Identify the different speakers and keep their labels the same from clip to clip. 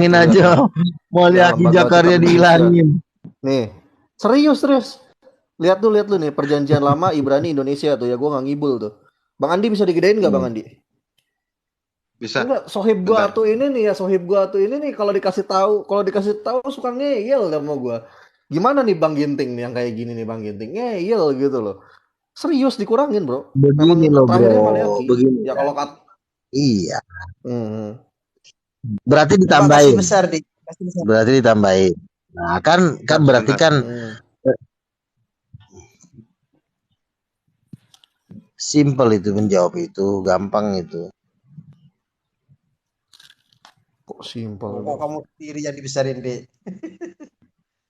Speaker 1: dihilangin aja. Maliaki Jakarta dihilangin.
Speaker 2: Nih, serius. Lihat tuh nih perjanjian lama Ibrani Indonesia tuh ya, gue nggak ngibul tuh. Bang Andi bisa digedein nggak Bang Andi?
Speaker 3: Bisa.
Speaker 2: Enggak, sohib gua tuh ini nih kalau dikasih tahu suka ngeyel sama gua. Gimana nih Bang Ginting nih yang kayak gini nih Bang Ginting ngeyel gitu loh. Serius dikurangin bro.
Speaker 1: Begini loh bro.
Speaker 2: Begini. Ya kalau
Speaker 1: iya. Berarti ditambahin. Berarti ditambahin. Nah kan berarti kan simple itu menjawab itu, gampang itu.
Speaker 2: Kok simple?
Speaker 4: Kok kamu sendiri yang dibesarin deh?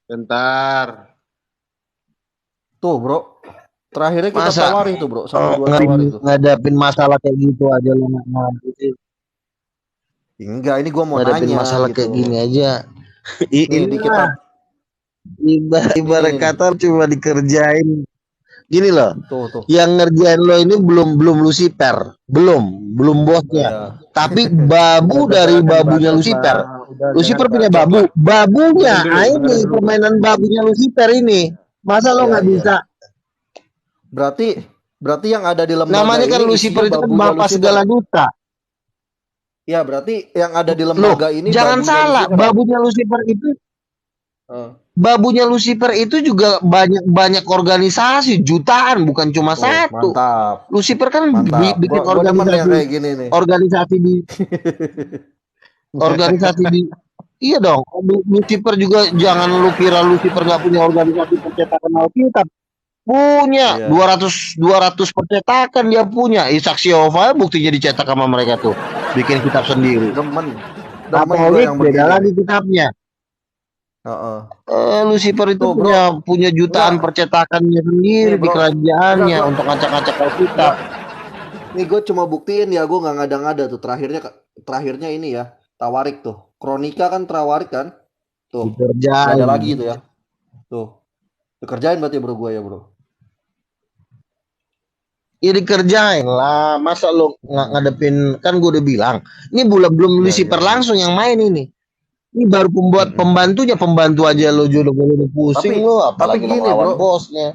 Speaker 3: Bentar.
Speaker 2: Tuh bro, terakhirnya kita tawarin tuh bro, sama gua tawarin tuh.
Speaker 1: Ngadapin masalah kayak gitu aja lo nggak mampu sih.
Speaker 2: Enggak, ini gua mau
Speaker 1: ngadapin
Speaker 2: nanya.
Speaker 1: Masalah gitu. Kayak gini aja.
Speaker 2: Ini kita
Speaker 1: ibarat kata cuma dikerjain. Gini loh,
Speaker 2: tuh.
Speaker 1: Yang ngerjain lo ini belum Lucifer, belum bosnya, tapi babu dari babunya Lucifer. Lucifer punya babunya, ini permainan babunya Lucifer ini. Masa lo nggak bisa?
Speaker 2: Berarti yang ada di lembaga
Speaker 1: namanya kan Lucifer itu kan bapak segala dusta.
Speaker 2: Ya berarti yang ada di lembaga ini.
Speaker 1: Jangan salah, babunya Lucifer itu. Babunya Lucifer itu juga banyak organisasi, jutaan, bukan cuma satu.
Speaker 2: Mantap.
Speaker 1: Lucifer kan bikin organisasi di organisasi di. Iya dong. Lucifer juga jangan lu kira Lucifer nggak punya organisasi percetakan Alkitab. Punya 200 percetakan dia punya. Saksi Yehova buktinya dicetak sama mereka tuh. Bikin kitab sendiri. Katolik beda lagi kitabnya. Lucifer itu punya jutaan percetakannya sendiri di kerajaannya untuk ngacak-ngacak Alkitab.
Speaker 2: Nih gue cuma buktiin ya, gue nggak ngada-ngada tuh. Terakhirnya ini ya, Tawarik tuh. Kronika kan Tawarik kan? Tuh.
Speaker 1: Dikerjain.
Speaker 2: Ada lagi tuh ya. Tuh. Dikerjain berarti bro gue ya bro.
Speaker 1: Ya dikerjain lah. Masa lo nggak ngadepin, kan gue udah bilang. Ini belum Lucifer langsung yang main ini. Ini baru pembantu aja lo jodoh pusing lo, apalagi lawan bosnya.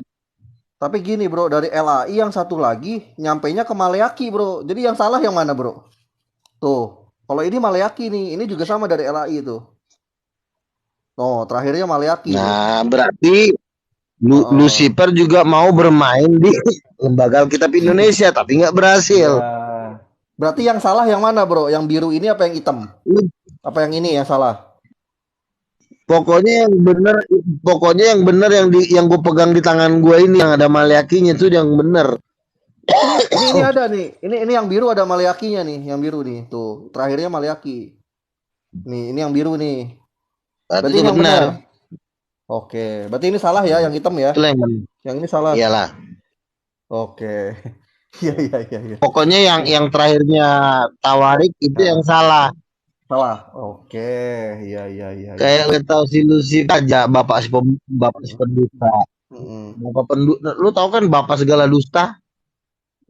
Speaker 2: Tapi gini bro, dari LAI yang satu lagi nyampainya ke Maleaki bro. Jadi yang salah yang mana bro? Tuh, kalau ini Maleaki nih, ini juga sama dari LAI tuh. Oh, terakhirnya Maleaki.
Speaker 1: Nah, berarti Lucifer juga mau bermain di lembaga Alkitab Indonesia, tapi nggak berhasil.
Speaker 2: Ya. Berarti yang salah yang mana bro? Yang biru ini apa yang hitam? Apa yang ini yang salah?
Speaker 1: Pokoknya yang benar yang gue pegang di tangan gue ini yang ada Maleakinya itu yang benar.
Speaker 2: Ini ada nih. Ini yang biru ada Maleakinya nih, yang biru nih. Tuh, terakhirnya Maleaki. Nih, ini yang biru nih.
Speaker 1: Berarti ini yang benar.
Speaker 2: Oke, berarti ini salah ya yang hitam ya? Yang ini salah.
Speaker 1: Iyalah.
Speaker 2: Oke. Iya.
Speaker 1: Pokoknya yang terakhirnya Tawarik itu yang salah.
Speaker 2: Salah. Oke. Iya.
Speaker 1: Kayak lu tahu si Lucy aja bapak si pendusta. Bapak pendusta. Lu tahu kan bapak segala dusta?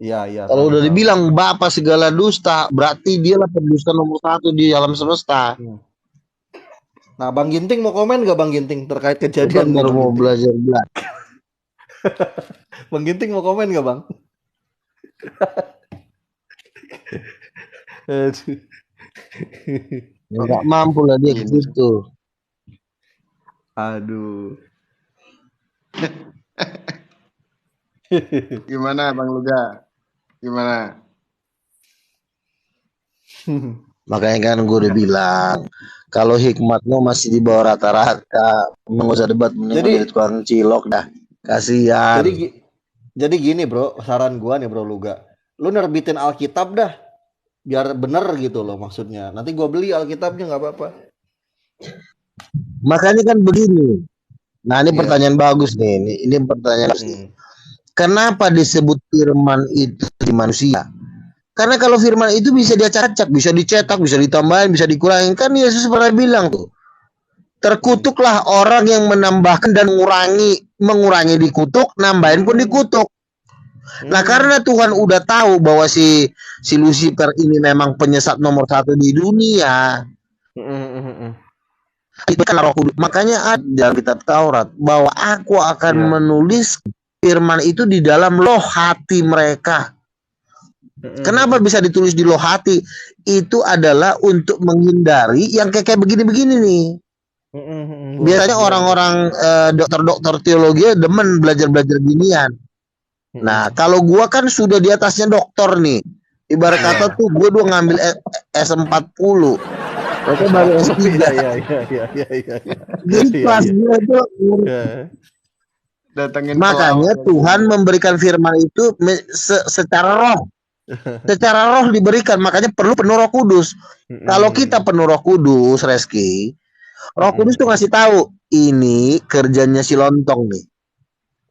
Speaker 2: Iya.
Speaker 1: Kalau udah dibilang bapak segala dusta, berarti dialah pendusta nomor 1 di alam semesta.
Speaker 2: Nah, Bang Ginting mau komen gak Bang Ginting terkait kejadian
Speaker 1: baru mau belajar.
Speaker 2: Bang Ginting mau komen gak Bang?
Speaker 1: Nggak mampu lah dia gitu.
Speaker 2: Aduh.
Speaker 3: Gimana Bang Luga? Gimana?
Speaker 1: Makanya kan gue udah bilang, kalau hikmatmu masih di bawah rata-rata, nggak usah debat, jadi tukang cilok dah, kasihan.
Speaker 2: Jadi gini bro, saran gue nih bro Luga, lu nerbitin Alkitab dah, biar bener gitu loh maksudnya. Nanti gue beli Alkitabnya nggak apa-apa.
Speaker 1: Makanya kan begini. Nah ini pertanyaan bagus nih, ini pertanyaan bagus. Kenapa disebut firman itu di manusia? Karena kalau firman itu bisa diacak-acak, bisa dicetak, bisa ditambahin, bisa dikurangin. Kan Yesus pernah bilang tuh, terkutuklah orang yang menambahkan dan mengurangi dikutuk, nambahin pun dikutuk. Nah karena Tuhan udah tahu bahwa si Lucifer ini memang penyesat nomor 1 di dunia, Itu kan Roh Kudus. Makanya ada dalam kitab Taurat bahwa aku akan menulis firman itu di dalam loh hati mereka. Kenapa bisa ditulis di loh hati? Itu adalah untuk menghindari yang kayak begini-begini nih. Biasanya orang-orang dokter-dokter teologi demen belajar-belajar ginian. Nah, kalau gua kan sudah di atasnya dokter nih. Ibarat kata tuh gua udah ngambil S40. Mereka baru S3.
Speaker 2: Iya.
Speaker 1: Jadi kelas gua tuh
Speaker 3: Datengin
Speaker 1: makanya Tuhan memberikan firman itu secara roh. Secara roh diberikan, makanya perlu penuh Roh Kudus. Kalau kita penuh Roh Kudus, Reski, Roh Kudus tuh ngasih tahu ini kerjanya si lontong nih.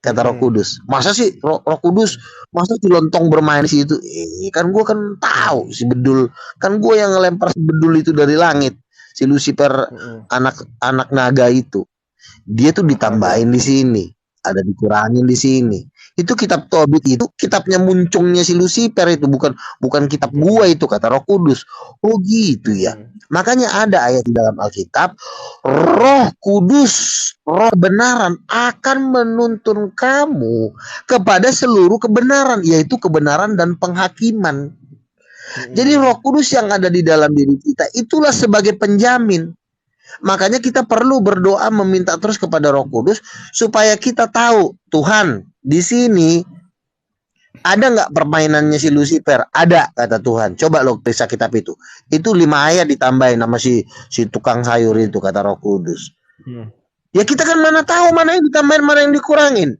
Speaker 1: Kata Roh Kudus. Masa sih Roh Kudus, masa si lontong bermain di situ? Kan gue kan tahu si bedul, kan gue yang ngelempar si bedul itu dari langit. Si Lucifer anak naga itu. Dia tuh ditambahin di sini, ada dikurangin di sini. Itu kitab Tobit itu kitabnya muncungnya si Lucifer itu, bukan kitab gua itu, kata Roh Kudus. Oh gitu ya. Makanya ada ayat di dalam Alkitab, Roh Kudus, Roh kebenaran akan menuntun kamu kepada seluruh kebenaran, yaitu kebenaran dan penghakiman. Jadi Roh Kudus yang ada di dalam diri kita itulah sebagai penjamin. Makanya kita perlu berdoa meminta terus kepada Roh Kudus supaya kita tahu, Tuhan, di sini ada nggak permainannya si Lucifer? Ada, kata Tuhan. Coba lo periksa kitab itu. Itu 5 ayat ditambahin sama si tukang sayur itu, kata Roh Kudus. Ya kita kan mana tahu mana yang ditambahin, mana yang dikurangin.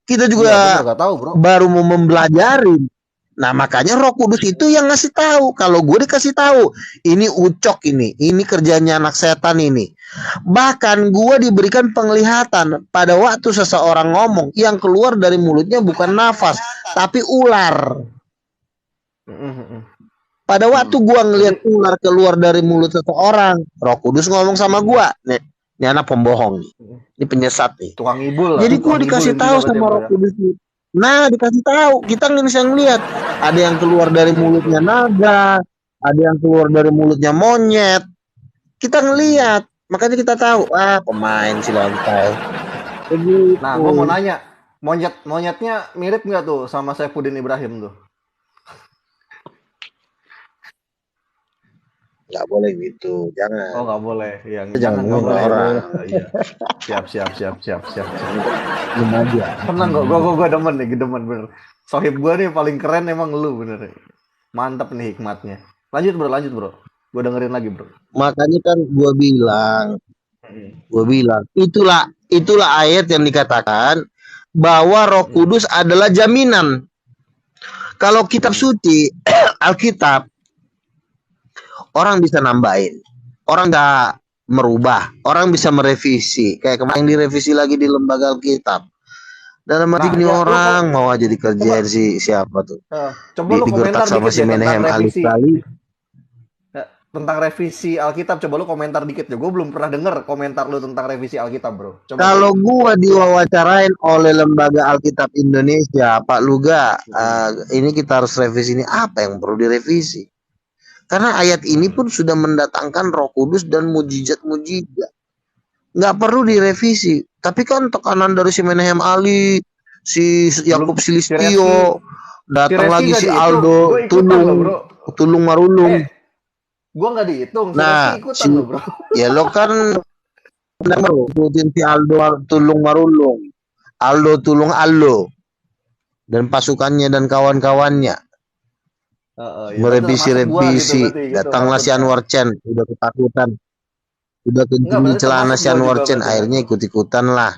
Speaker 1: Kita juga
Speaker 2: tahu, bro.
Speaker 1: Baru mau mempelajari. Nah makanya Roh Kudus itu yang ngasih tahu. Kalau gue dikasih tahu, ini ucok ini kerjanya anak setan ini. Bahkan gue diberikan penglihatan pada waktu seseorang ngomong, yang keluar dari mulutnya bukan nafas, tapi ular. Pada waktu gue ngelihat ular keluar dari mulut seseorang, Roh Kudus ngomong sama gue, nih ini anak pembohong nih, ini penyesat nih.
Speaker 2: Tukang ibul lah.
Speaker 1: Jadi gue dikasih tahu sama Roh Kudus. Nah, dikasih tahu, kita nggak bisa ngeliat. Ada yang keluar dari mulutnya naga, ada yang keluar dari mulutnya monyet. Kita ngeliat, makanya kita tahu. Pemain si lantai.
Speaker 2: Nah, gue mau nanya, monyetnya mirip nggak tuh sama Saifuddin Ibrahim tuh?
Speaker 1: Nggak boleh gitu, jangan.
Speaker 2: Oh nggak boleh,
Speaker 1: jangan ngomong orang.
Speaker 2: Iya. Siap.
Speaker 1: Belum aja.
Speaker 2: Tenang kok, gue demen bener. Sohib gue nih paling keren emang lu bener. Mantap nih hikmatnya. Lanjut bro. Gue dengerin lagi bro.
Speaker 1: Makanya kan gue bilang, itulah ayat yang dikatakan bahwa Roh Kudus adalah jaminan. Kalau kitab suci, Alkitab, orang bisa nambahin, orang nggak merubah, orang bisa merevisi. Kayak kemarin direvisi lagi di lembaga Alkitab. Dalam arti ini orang mau aja dikerjain si siapa tuh?
Speaker 2: Coba lu komentar
Speaker 1: sama si Menahem Alistali.
Speaker 2: Tentang revisi Alkitab, coba lu komentar dikit ya. Gue belum pernah denger komentar lu tentang revisi Alkitab, bro.
Speaker 1: Kalau gua diwawancarain oleh Lembaga Alkitab Indonesia, Pak Luga, ini kita harus revisi ini. Apa yang perlu direvisi? Karena ayat ini pun sudah mendatangkan Roh Kudus dan mujizat-mujizat. Nggak perlu direvisi. Tapi kan tekanan dari si Menahem Ali, si Yakub Silistio, datang lagi si Aldo Tulung Marulung.
Speaker 2: Gue nggak dihitung,
Speaker 1: nah,
Speaker 2: ikutan lo bro.
Speaker 1: Ya lo kan ikutin si Aldo Tulung Marulung, Aldo Tulung Aldo, dan pasukannya dan kawan-kawannya. Merevisi. Datanglah si Anwar Chen, udah ketakutan. Udah kencing celana si Anwar Chen, akhirnya ikut-ikutan lah.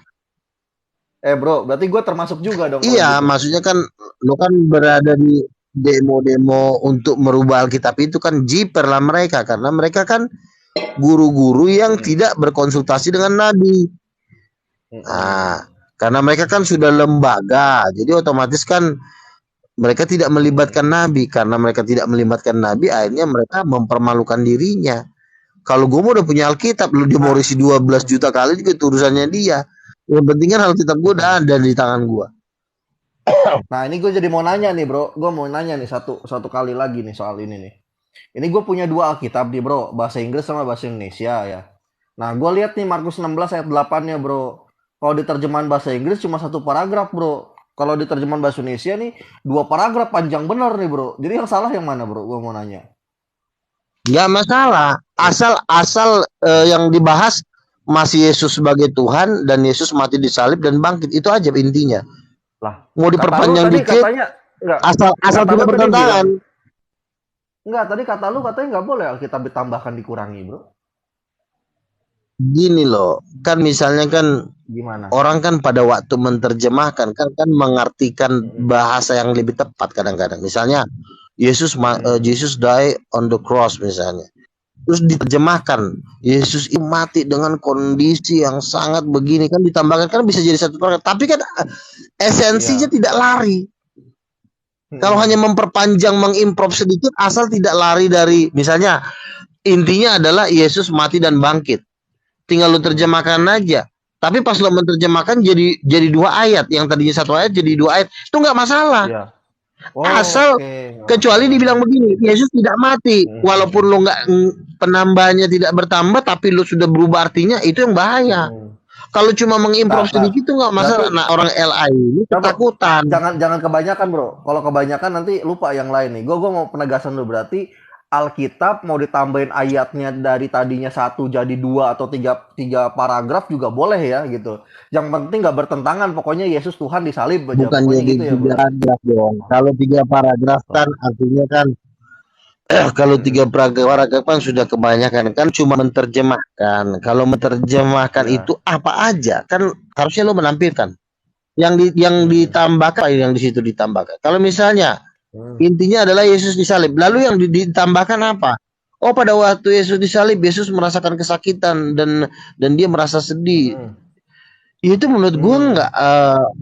Speaker 2: Bro, berarti gue termasuk juga dong.
Speaker 1: Iya, gitu. Maksudnya kan lo kan berada di demo-demo untuk merubah Alkitab itu kan jiper lah mereka, karena mereka kan guru-guru yang tidak berkonsultasi dengan Nabi. Nah, karena mereka kan sudah lembaga, jadi otomatis kan mereka tidak melibatkan Nabi. Karena mereka tidak melibatkan Nabi, akhirnya mereka mempermalukan dirinya. Kalau gue mau udah punya Alkitab, lu dia mau risi 12 juta kali juga urusannya dia. Yang penting kan Alkitab gue udah ada di tangan gue.
Speaker 2: Nah ini gue jadi mau nanya nih bro, gue mau nanya nih satu kali lagi nih soal ini nih. Ini gue punya dua Alkitab nih bro, bahasa Inggris sama bahasa Indonesia ya. Nah gue lihat nih Markus 16 ayat 8-nya bro. Kalau di terjemahan bahasa Inggris cuma satu paragraf bro. Kalau di terjemahan bahasa Indonesia nih dua paragraf panjang bener nih bro. Jadi yang salah yang mana bro? Gue mau nanya.
Speaker 1: Nggak masalah, asal yang dibahas masih Yesus sebagai Tuhan dan Yesus mati di salib dan bangkit, itu aja intinya.
Speaker 2: Lah,
Speaker 1: Mau
Speaker 2: kata lu
Speaker 1: diperpanjang
Speaker 2: tadi
Speaker 1: dikit,
Speaker 2: katanya enggak.
Speaker 1: asal
Speaker 2: Kata lu
Speaker 1: tidak
Speaker 2: tadi
Speaker 1: bertentangan.
Speaker 2: Enggak, tadi kata lu katanya nggak boleh Alkitab ditambahkan dikurangi bro.
Speaker 1: Gini loh, kan misalnya kan
Speaker 2: Gimana?
Speaker 1: orang kan pada waktu menerjemahkan kan mengartikan bahasa yang lebih tepat kadang-kadang. Misalnya Yesus die on the cross misalnya. Terus diterjemahkan Yesus itu mati dengan kondisi yang sangat begini, kan ditambahkan, kan bisa jadi satu paragraf. Tapi kan esensinya tidak lari. Kalau hanya memperpanjang, mengimprov sedikit, asal tidak lari dari, misalnya intinya adalah Yesus mati dan bangkit, tinggal lu terjemahkan aja. Tapi pas lo menerjemahkan jadi dua ayat, yang tadinya satu ayat jadi dua ayat, itu nggak masalah.
Speaker 2: Iya.
Speaker 1: Asal kecuali dibilang begini, Yesus tidak mati, walaupun lo nggak, penambahannya tidak bertambah, tapi lo sudah berubah artinya, itu yang bahaya. Kalau cuma mengimprov sedikit itu nggak masalah. Nah, orang LA ini ketakutan.
Speaker 2: Jangan kebanyakan bro. Kalau kebanyakan nanti lupa yang lain nih. Gue mau penegasan dulu, berarti Alkitab mau ditambahin ayatnya dari tadinya 1 jadi 2 atau 3 paragraf juga boleh ya gitu. Yang penting nggak bertentangan. Pokoknya Yesus Tuhan disalib aja.
Speaker 1: Bukan jadi
Speaker 2: gitu ya,
Speaker 1: 3 paragraf dong. Kalau 3 paragraf kan artinya kan kalau 3 paragraf kan sudah kebanyakan, kan cuma menerjemahkan. Kalau menerjemahkan itu apa aja kan harusnya lo menampilkan. Yang ditambahkan, yang di situ ditambahkan. Kalau misalnya intinya adalah Yesus disalib, lalu yang ditambahkan apa? Oh, pada waktu Yesus disalib, Yesus merasakan kesakitan dan dia merasa sedih. Itu menurut gue nggak,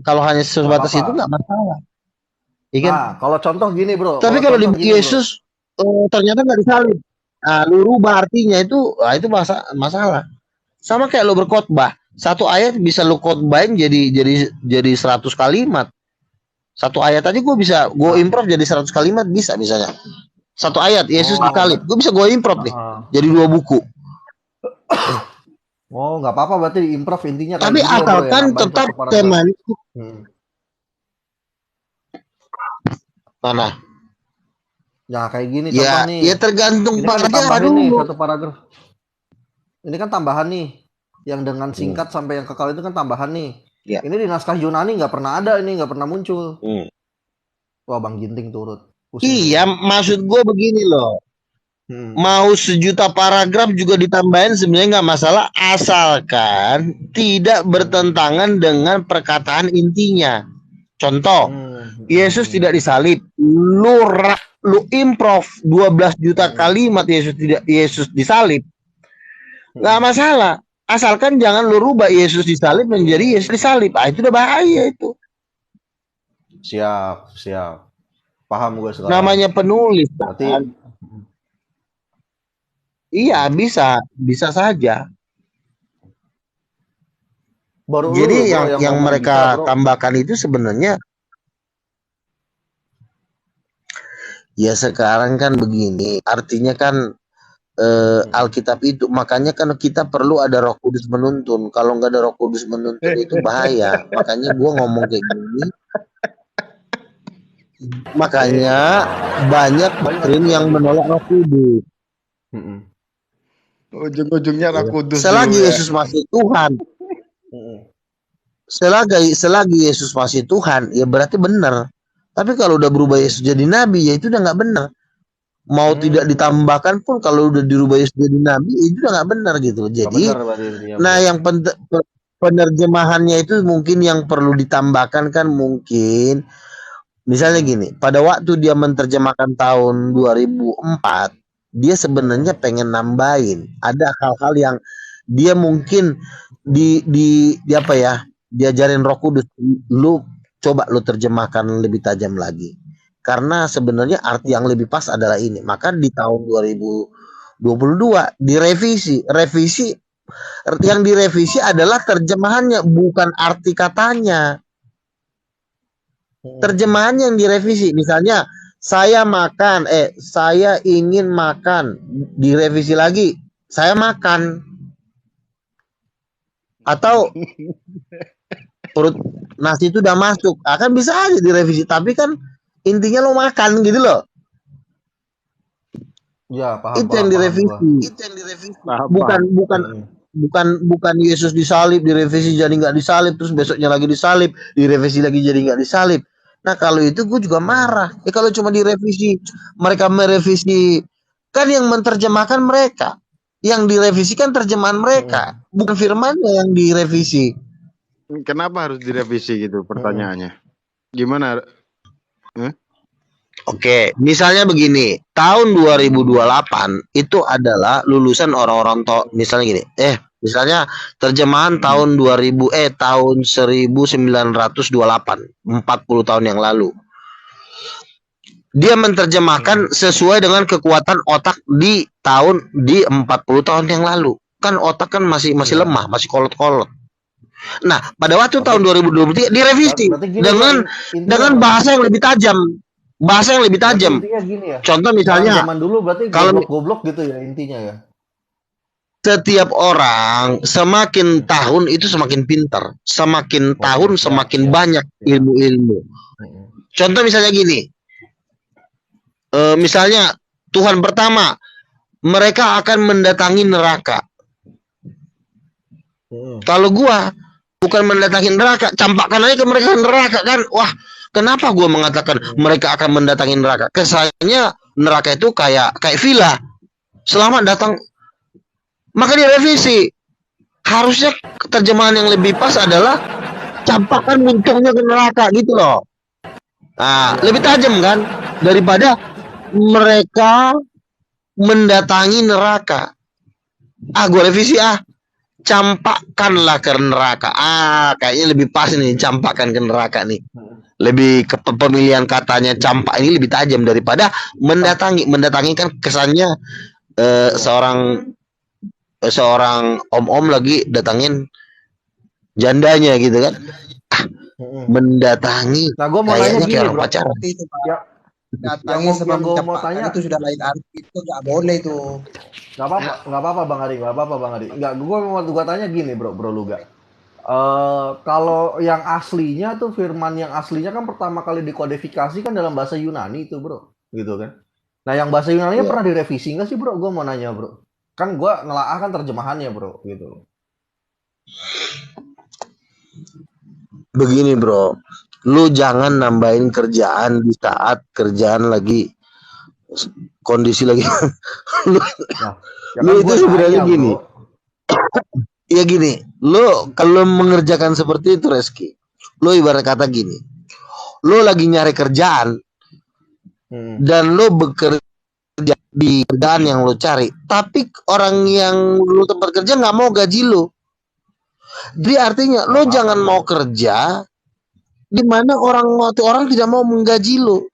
Speaker 1: kalau hanya sebatas itu nggak masalah. Iya kan?
Speaker 2: Nah, kalau contoh gini bro.
Speaker 1: Tapi kalau di Yesus ternyata nggak disalib, lu rubah artinya, itu masalah. Sama kayak lu berkhotbah, satu ayat bisa lu khotbahin jadi 100 kalimat. Satu ayat aja gue improv jadi 100 kalimat bisa, misalnya. Satu ayat Yesus disalib, gue bisa gue improv nih jadi 2 buku.
Speaker 2: Oh, nggak apa-apa berarti improv intinya.
Speaker 1: Tapi asalkan tetap temanya. Mana?
Speaker 2: Ya kayak gini
Speaker 1: ya,
Speaker 2: nih.
Speaker 1: Ya tergantung
Speaker 2: paragraf nih, satu paragraf. Ini kan tambahan nih. Yang dengan singkat sampai yang kekal itu kan tambahan nih. Ya. Ini di naskah Yunani nggak pernah ada, ini nggak pernah muncul. Wah, Bang Ginting turut.
Speaker 1: Iya, maksud gue begini loh. Mau 1.000.000 paragraf juga ditambahin sebenarnya nggak masalah, asalkan tidak bertentangan dengan perkataan intinya. Contoh, Yesus tidak disalib, lu improv 12 juta kalimat Yesus disalib, nggak masalah, asalkan jangan lu rubah Yesus disalib menjadi Yesus disalib. Itu udah bahaya itu.
Speaker 2: Siap. Paham gue sekarang.
Speaker 1: Namanya penulis. Berarti iya, bisa saja. Jadi yang mereka tambahkan itu sebenarnya ya sekarang kan begini, artinya kan Alkitab itu, makanya kan kita perlu ada Roh Kudus menuntun. Kalau nggak ada Roh Kudus menuntun itu bahaya. Makanya gue ngomong kayak gini. Makanya banyak doktrin yang menolak Roh Kudus.
Speaker 3: Ujung-ujungnya Roh Kudus.
Speaker 1: Selagi Yesus masih Tuhan, selagi Yesus masih Tuhan, ya berarti benar. Tapi kalau udah berubah Yesus jadi nabi, ya itu udah nggak benar. Mau tidak ditambahkan pun, kalau udah dirubah Yesus jadi nabi, itu udah nggak benar gitu. Jadi, nah yang penerjemahannya itu mungkin yang perlu ditambahkan kan, mungkin misalnya gini, pada waktu dia menerjemahkan tahun 2004, dia sebenarnya pengen nambahin. Ada hal-hal yang dia mungkin diajarin Roh Kudus, lu coba lu terjemahkan lebih tajam lagi. Karena sebenarnya arti yang lebih pas adalah ini. Maka di tahun 2022 direvisi. Yang direvisi adalah terjemahannya, bukan arti katanya. Terjemahannya yang direvisi. Misalnya Saya makan, saya ingin makan, direvisi lagi, saya makan. Atau perut nasi itu udah masuk, akan bisa aja direvisi, tapi kan intinya lo makan gitu loh.
Speaker 2: Ya, paham,
Speaker 1: Itu yang direvisi. Bukan Yesus disalib, direvisi jadi nggak disalib, terus besoknya lagi disalib, direvisi lagi jadi nggak disalib. Nah kalau itu gue juga marah. Kalau cuma direvisi, mereka merevisi, kan yang menerjemahkan mereka, yang direvisikan terjemahan mereka, bukan firmannya yang direvisi.
Speaker 3: Kenapa harus direvisi gitu pertanyaannya? Gimana?
Speaker 1: Oke, misalnya begini, tahun 2028 itu adalah lulusan orang-orang misalnya gini, misalnya terjemahan tahun 1928, 40 tahun yang lalu. Dia menerjemahkan sesuai dengan kekuatan otak di 40 tahun yang lalu. Kan otak kan masih lemah, masih kolot-kolot. Nah, pada waktu tahun 2023 direvisi dengan bahasa yang lebih tajam. Bahasa yang lebih tajam.
Speaker 2: Ya.
Speaker 1: Contoh misalnya,
Speaker 2: zaman dulu berarti kalau goblok gitu ya intinya ya.
Speaker 1: Setiap orang semakin tahun itu semakin pintar, semakin tahun semakin banyak ilmu-ilmu. Contoh misalnya gini, misalnya Tuhan pertama, mereka akan mendatangi neraka. Kalau gua bukan mendatangi neraka, campakkan aja ke mereka neraka kan. Wah, kenapa gua mengatakan mereka akan mendatangi neraka? Kesannya neraka itu kayak villa. Selamat datang. Maka direvisi. Harusnya terjemahan yang lebih pas adalah campakkan muncungnya ke neraka gitu loh. Nah, lebih tajam kan daripada mereka mendatangi neraka. Gua revisi campakkanlah ke neraka. Kayaknya lebih pas nih, campakkan ke neraka nih. Lebih ke pemilihan katanya campak ini lebih tajam daripada mendatangi. Mendatangi kan kesannya seorang om-om lagi datangin jandanya gitu kan. Mendatangi.
Speaker 2: Nah, gue mau nanya gini,
Speaker 1: bro. Pacaran.
Speaker 4: Datangi sebab mencampakkan itu sudah lain arti, itu nggak boleh tuh.
Speaker 2: Nggak apa-apa Bang Ari, Nggak, gue tanya gini bro Luga. Kalau yang aslinya tuh firman yang aslinya kan pertama kali dikodifikasi kan dalam bahasa Yunani itu bro, gitu kan. Nah yang bahasa Yunani pernah direvisi nggak sih bro? Gue mau nanya bro. Kan gue nelaah kan terjemahannya bro, gitu.
Speaker 1: Begini bro, lu jangan nambahin kerjaan di saat kerjaan lagi kondisi lagi lu itu sebenarnya gini ya gini, lu kalau mengerjakan seperti itu Reski, lu ibarat kata gini, lu lagi nyari kerjaan dan lu bekerja di kerjaan yang lu cari, tapi orang yang lu tempat kerja nggak mau gaji lu. Jadi artinya lo jangan mau kerja di mana orang tidak mau menggaji lo.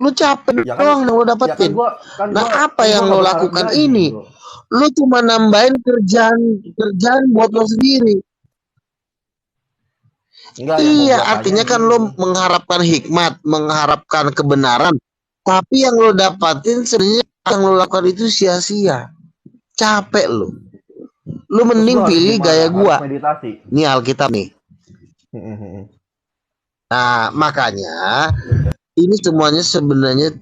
Speaker 1: Lo capek doang yang lo dapetin. Apa yang lo lakukan ini? Lo cuma nambahin kerjaan buat lo sendiri. Artinya kan lo mengharapkan hikmat, mengharapkan kebenaran, tapi yang lo dapatin sebenarnya yang lo lakukan itu sia-sia. Capek lo. Lu mending pilih gaya gua. Meditasi. Ini Alkitab nih. Nah, makanya ini semuanya sebenarnya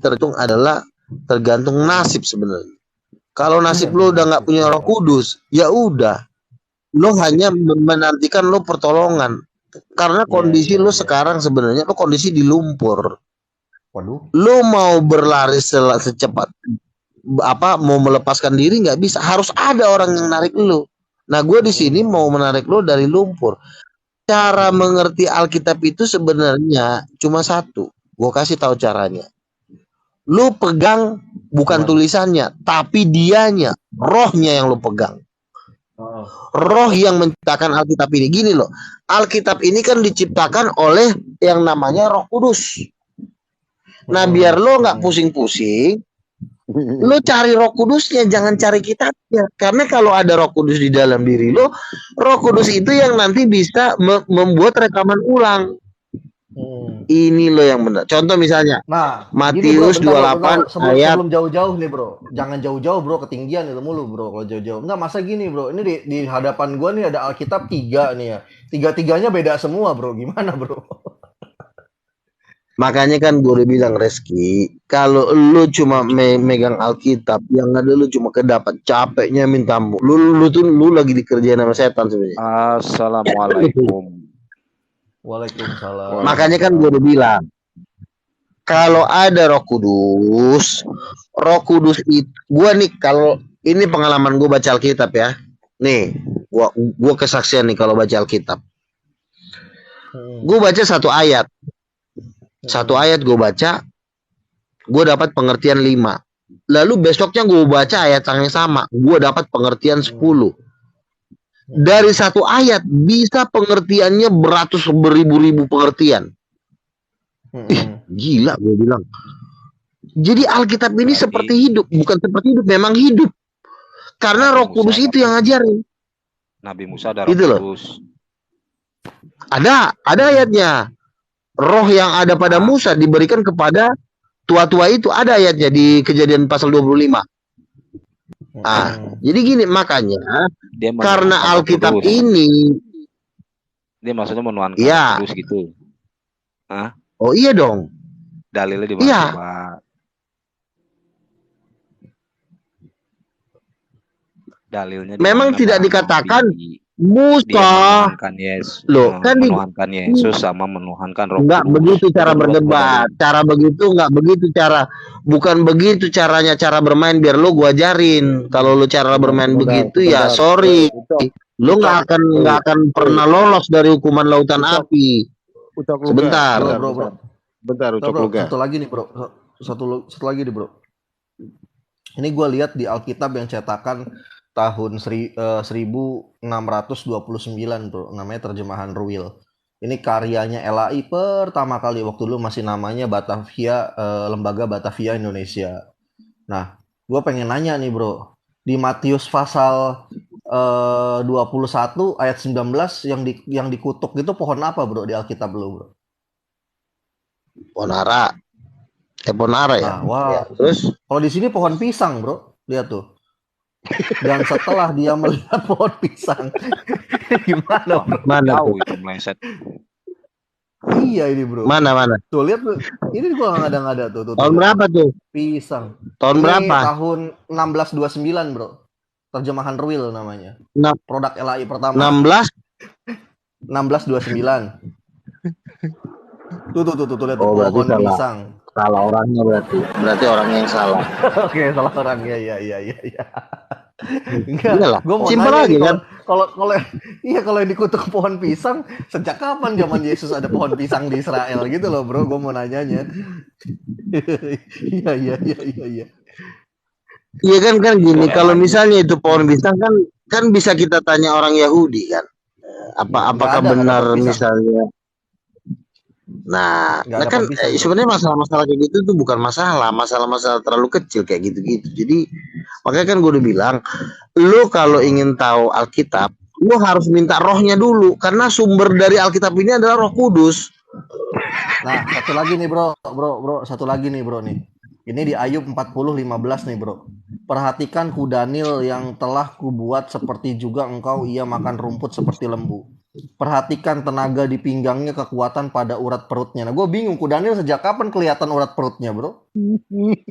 Speaker 1: tergantung nasib sebenarnya. Kalau nasib lu udah nggak punya Roh Kudus, ya udah. Lu hanya menantikan lu pertolongan. Karena kondisi lu sekarang sebenarnya lu kondisi di lumpur. Lu mau berlari secepat mau melepaskan diri nggak bisa, harus ada orang yang narik lu. Nah, gue di sini mau menarik lu dari lumpur. Cara mengerti Alkitab itu sebenarnya cuma satu. Gue kasih tahu caranya. Lu pegang bukan tulisannya, tapi dianya, rohnya yang lu pegang. Roh yang menciptakan Alkitab ini. Gini loh, Alkitab ini kan diciptakan oleh yang namanya Roh Kudus. Nah, biar lo nggak pusing-pusing, lo cari Roh Kudusnya, jangan cari kitabnya. Karena kalau ada Roh Kudus di dalam diri lo, Roh Kudus itu yang nanti bisa membuat rekaman ulang. ini loh yang benar. Contoh misalnya
Speaker 2: Nah,
Speaker 1: Matius
Speaker 2: gini bro,
Speaker 1: 28
Speaker 2: sebelum,
Speaker 1: ayat.
Speaker 2: sebelum jauh-jauh nih bro, jangan jauh-jauh bro, ketinggian itu mulu bro kalau jauh-jauh. Enggak, masa gini bro, ini di hadapan gua nih ada Alkitab 3 nih ya, 3-3-nya beda semua bro, gimana bro?
Speaker 1: Makanya kan gue udah bilang Reski, kalau lu cuma megang Alkitab, yang ada lu cuma kedapat capeknya minta ampun. Lu tuh lu lagi dikerjain sama setan sebenarnya.
Speaker 5: Assalamualaikum.
Speaker 2: Waalaikumsalam.
Speaker 1: Makanya kan gue udah bilang, kalau ada Roh Kudus itu, gue nih kalau ini pengalaman gue baca Alkitab ya, nih gue kesaksian nih kalau baca Alkitab, gue baca satu ayat gue baca, gue dapat pengertian 5, lalu besoknya gue baca ayat yang sama, gue dapat pengertian 10. Dari satu ayat bisa pengertiannya beribu-ribu pengertian. Gila gue bilang. Jadi Alkitab ini seperti hidup, bukan seperti hidup, memang hidup. Karena Roh Kudus itu yang ngajarin.
Speaker 5: Nabi Musa ada Roh Kudus.
Speaker 1: Ada ayatnya. Roh yang ada pada Musa diberikan kepada tua-tua itu, ada ayatnya di Kejadian pasal 25. Jadi gini, makanya karena Alkitab ini
Speaker 5: dia maksudnya menuhankan Kudus gitu.
Speaker 1: Oh iya dong.
Speaker 5: Dalilnya di mana? Iya. Dalilnya
Speaker 1: memang tidak dikatakan Musa
Speaker 5: menuhankan Yesus sama menuhankan Roh Kudus.
Speaker 1: Enggak begitu cara berdebat. Cara begitu enggak begitu cara. Bukan begitu caranya, cara bermain biar lu gua ajarin. Kalau lu cara bermain begitu ya sorry. Lu enggak akan pernah lolos dari hukuman lautan api. Sebentar.
Speaker 2: Bentar, satu lagi nih, Bro. Satu lagi nih, Bro. Ini gua lihat di Alkitab yang cetakan tahun 1629 bro, namanya terjemahan Ruil. Ini karyanya LAI pertama kali waktu dulu masih namanya Batavia, Lembaga Batavia Indonesia. Nah, gue pengen nanya nih bro, di Matius pasal 21 ayat 19 yang dikutuk itu pohon apa bro di Alkitab lu bro?
Speaker 1: Pohon ara. Pohon ara ya.
Speaker 2: Nah, wah. Terus kalau di sini pohon pisang bro, lihat tuh. Dan setelah dia melihat pohon pisang, gimana bro?
Speaker 1: Mana
Speaker 5: tahu itu meleset?
Speaker 2: Iya ini bro.
Speaker 1: Mana?
Speaker 2: Tuh lihat tuh. Ini gua nggak ada tuh.
Speaker 1: Tahun berapa tuh?
Speaker 2: Pisang.
Speaker 1: Tahun
Speaker 2: ini
Speaker 1: berapa?
Speaker 2: Tahun 1629 bro. Terjemahan Ruil namanya. Produk LAI pertama. 1629. Tuh lihat tuh pohon pisang.
Speaker 1: Salah orangnya berarti orangnya yang salah.
Speaker 2: Oke, salah orangnya iya.
Speaker 1: Enggak,
Speaker 2: gue mau
Speaker 1: simpel
Speaker 2: nanya
Speaker 1: aja kan.
Speaker 2: Kalau yang dikutuk pohon pisang, sejak kapan zaman Yesus ada pohon pisang di Israel gitu loh, bro? Gue mau nanyanya. Iya.
Speaker 1: Iya kan gini, kalau misalnya itu pohon pisang kan bisa kita tanya orang Yahudi kan. Apakah benar misalnya? Nah kan sebenarnya masalah kayak gitu tuh bukan masalah terlalu kecil kayak gitu. Jadi makanya kan gue udah bilang, lu kalau ingin tahu Alkitab, lu harus minta rohnya dulu, karena sumber dari Alkitab ini adalah Roh Kudus.
Speaker 2: Nah, satu lagi nih bro, satu lagi nih bro nih. Ini di Ayub 40:15 nih bro. Perhatikan kudanil yang telah kubuat seperti juga engkau, ia makan rumput seperti lembu. Perhatikan tenaga di pinggangnya, kekuatan pada urat perutnya. Nah, gue bingung, kudanil sejak kapan kelihatan urat perutnya, bro?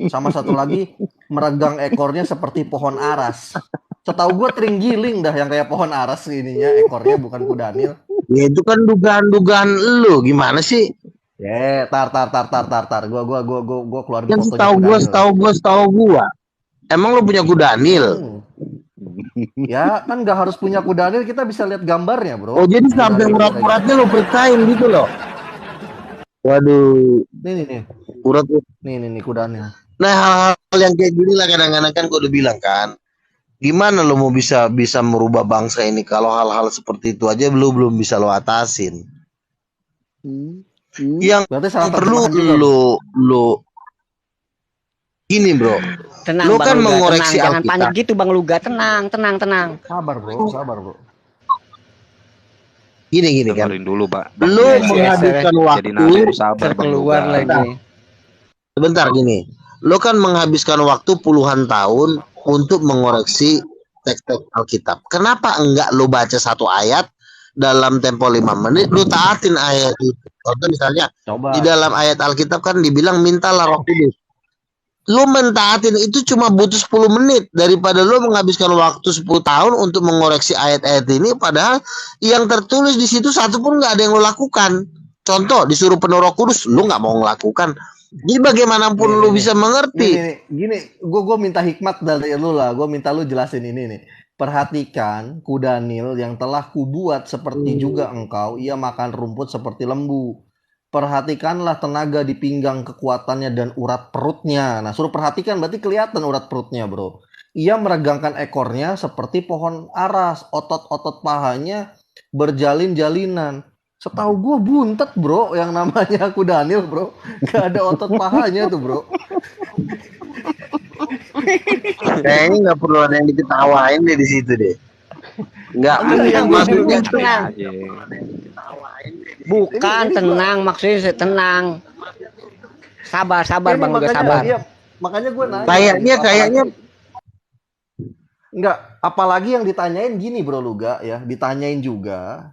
Speaker 2: Sama satu lagi, meregang ekornya seperti pohon aras. Setahu gue teringgiling dah yang kayak pohon aras ininya, ekornya bukan kudanil.
Speaker 1: Ya itu kan dugaan lu, gimana sih?
Speaker 2: Tar. Gue keluarin
Speaker 1: fotonya. Setahu gue. Emang lu punya kudanil?
Speaker 2: Ya kan nggak harus punya kudanil, kita bisa lihat gambarnya bro.
Speaker 1: Oh jadi sampai urat-uratnya lo perikain gitu loh. Waduh.
Speaker 2: Nih.
Speaker 1: Urat.
Speaker 2: Nih kudanil.
Speaker 1: Nah hal-hal yang kayak gini lah kadang-kadang kan gue udah bilang kan. Gimana lo mau bisa merubah bangsa ini kalau hal-hal seperti itu aja belum bisa lo atasin. Yang perlu lo gini bro.
Speaker 6: Tenang,
Speaker 1: lu kan
Speaker 6: Luga,
Speaker 1: mengoreksi
Speaker 6: tenang. Jangan panik gitu Bang Luga, tenang.
Speaker 2: Sabar bro.
Speaker 1: Gini kan.
Speaker 5: Dengerin dulu, Pak.
Speaker 1: Lu
Speaker 5: Iya,
Speaker 1: menghabiskan
Speaker 5: jadi
Speaker 1: waktu
Speaker 5: nabi sabar Bang
Speaker 6: keluar
Speaker 5: Luga.
Speaker 6: lagi.
Speaker 1: sebentar gini. Lu kan menghabiskan waktu puluhan tahun untuk mengoreksi teks-teks Alkitab. Kenapa enggak lu baca satu ayat dalam tempo 5 menit, lu taatin ayat itu. Contoh misalnya
Speaker 2: Coba.
Speaker 1: di dalam ayat Alkitab kan dibilang mintalah Roh Kudus. Lu mentaatin itu cuma butuh 10 menit daripada lu menghabiskan waktu 10 tahun untuk mengoreksi ayat-ayat ini, padahal yang tertulis di situ satu pun nggak ada yang lu lakukan. Contoh disuruh penuh Roh Kudus, lu nggak mau ngelakukan. Jadi bagaimanapun lu bisa mengerti.
Speaker 2: Gini, gue minta hikmat dari lu lah. Gue minta lu jelasin ini nih. Perhatikan Kudanil yang telah kubuat seperti juga engkau, ia makan rumput seperti lembu. Perhatikanlah tenaga di pinggang, kekuatannya dan urat perutnya. Nah, suruh perhatikan berarti kelihatan urat perutnya, bro. Ia meregangkan ekornya seperti pohon aras, otot-otot pahanya berjalin-jalinan. Setahu gue buntet, bro, yang namanya Kudanil, bro. Gak ada otot pahanya tuh, bro.
Speaker 1: Kayaknya nggak perlu ada yang diketawain deh di situ deh. Nggak, maksudnya
Speaker 6: tenang. Bukan tenang, maksudnya tenang. Sabar Bang Luga, sabar.
Speaker 2: Iya, makanya gue nanya.
Speaker 1: Kayaknya
Speaker 2: enggak, apalagi yang ditanyain gini, bro Luga ya, ditanyain juga.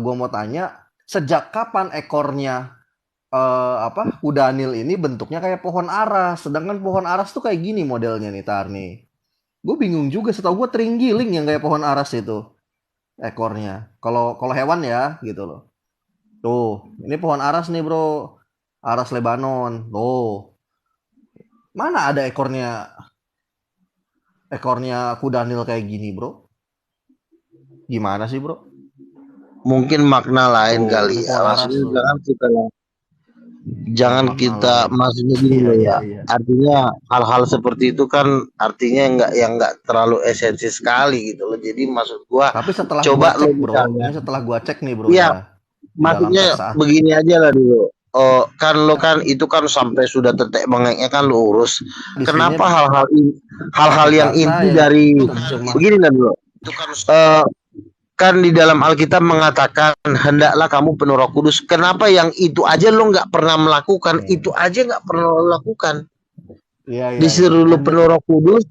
Speaker 2: Gue mau tanya, sejak kapan ekornya Kudanil ini bentuknya kayak pohon aras, sedangkan pohon aras tuh kayak gini modelnya nih, Tar nih. Gue bingung juga, setahu gue terenggiling yang kayak pohon aras itu ekornya. Kalau hewan ya gitu loh. Tuh, ini pohon aras nih, bro. Aras Lebanon. Tuh. Mana ada ekornya Kudanil kayak gini, bro? Gimana sih, bro?
Speaker 1: mungkin makna lain kali ya. Maksudnya jangan kita maksudnya gini loh ya. Artinya hal-hal seperti itu kan artinya nggak terlalu esensi sekali gitu loh. Jadi maksud gua,
Speaker 2: tapi setelah
Speaker 1: coba
Speaker 2: gua cek,
Speaker 1: lo
Speaker 2: bro,
Speaker 1: misalnya,
Speaker 2: ini setelah gua cek nih, bro.
Speaker 1: Iya, maksudnya begini aja lah dulu. Oh, kan lo kan itu kan sampai sudah tetek bengeknya kan lo urus. Kenapa hal-hal yang inti dari begini lah dulu. Kan di dalam Alkitab mengatakan hendaklah kamu penuh Roh Kudus. Kenapa yang itu aja lo nggak pernah melakukan? Itu aja nggak pernah lo lakukan. Disuruh lo penuh Roh Kudus,